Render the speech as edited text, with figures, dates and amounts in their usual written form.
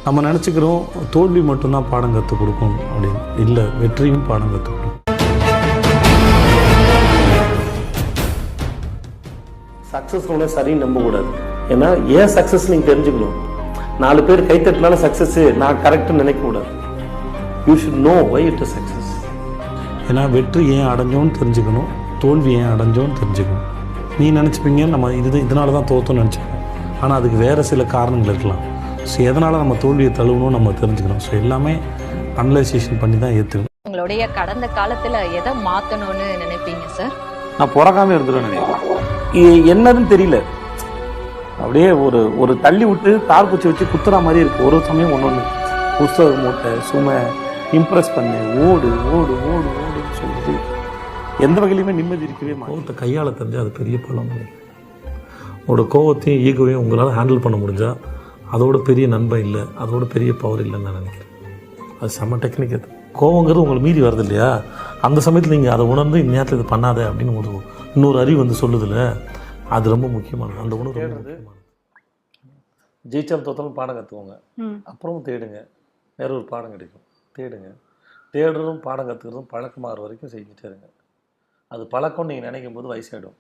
நம்ம நினச்சிக்கிறோம் தோல்வி மட்டும்தான் பாடம் கற்றுக் கொடுக்கும் அப்படின்னு. இல்லை, வெற்றியும் பாடம் கற்றுக் கொடுக்கும். சக்ஸஸ் ஒன்றே சரின்னு நம்பக்கூடாது. ஏன்னா ஏன் சக்ஸஸ் நீங்கள் தெரிஞ்சுக்கணும். 4 பேர் கைத்தட்டினாலும் சக்ஸஸ் நான் கரெக்டுன்னு நினைக்கக்கூடாது. You should know why it is success. ஏன்னா வெற்றி ஏன் அடைஞ்சோன்னு தெரிஞ்சுக்கணும், தோல்வி ஏன் அடைஞ்சோன்னு தெரிஞ்சுக்கணும். நீ நினச்சிப்பீங்க நம்ம இதனால தான் தோத்தோன்னு நினச்சிப்போம். ஆனால் அதுக்கு வேறு சில காரணங்கள் இருக்கலாம். ஸோ எதனால் நம்ம தோல்வியை தழுவணும்னு நம்ம தெரிஞ்சுக்கணும். ஸோ எல்லாமே அனலைசேஷன் பண்ணி தான் ஏற்றுக்கணும். உங்களுடைய கடந்த காலத்தில் எதை மாற்றணும்னு நினைப்பீங்க சார்? நான் பிறக்காம இருந்துருவேன். என்னதுன்னு தெரியல. அப்படியே ஒரு தள்ளி விட்டு தார் பூச்சி வச்சு குத்துற மாதிரி இருக்கு. ஒரு சமயம் ஒன்று புஸ்தக மூட்டை சுமை இம்ப்ரெஸ் பண்ணு, ஓடு ஓடு ஓடு ஓடுன்னு சொல்லிட்டு எந்த வகையிலுமே நிம்மதி இருக்கவே மாட்டேன். கோவத்தை கையாள தெரிஞ்சால் அது பெரிய பலம். உங்களோட கோவத்தையும் ஈகோவையும் உங்களால் ஹேண்டில் பண்ண முடிஞ்சால் அதோட பெரிய நண்பன் இல்லை, அதோட பெரிய பவர் இல்லைன்னு நான் நினைக்கிறேன். அது செம்ம டெக்னிக். அது கோவங்கிறது உங்களை மீறி வருது இல்லையா, அந்த சமயத்தில் நீங்கள் அதை உணர்ந்து இந்நேரத்தில் இது பண்ணாத அப்படின்னு ஒரு இன்னொரு அறிவு வந்து சொல்லுதில்ல, அது ரொம்ப முக்கியமானது. அந்த உணர்வு ரொம்ப முக்கியமானது. ஜெயிச்சாலும் தோத்தாலும் பாடம் கற்றுக்கோங்க, அப்புறமும் தேடுங்க, வேற ஒரு பாடம் கிடைக்கும். தேடுங்க, தேடுறதும் பாடம் கற்றுக்கிறதும் பழக்கமாகிற வரைக்கும் செஞ்சுட்டே இருங்க. அது பழக்கம்னு நீங்கள் நினைக்கும் போது வயசாகிடும்.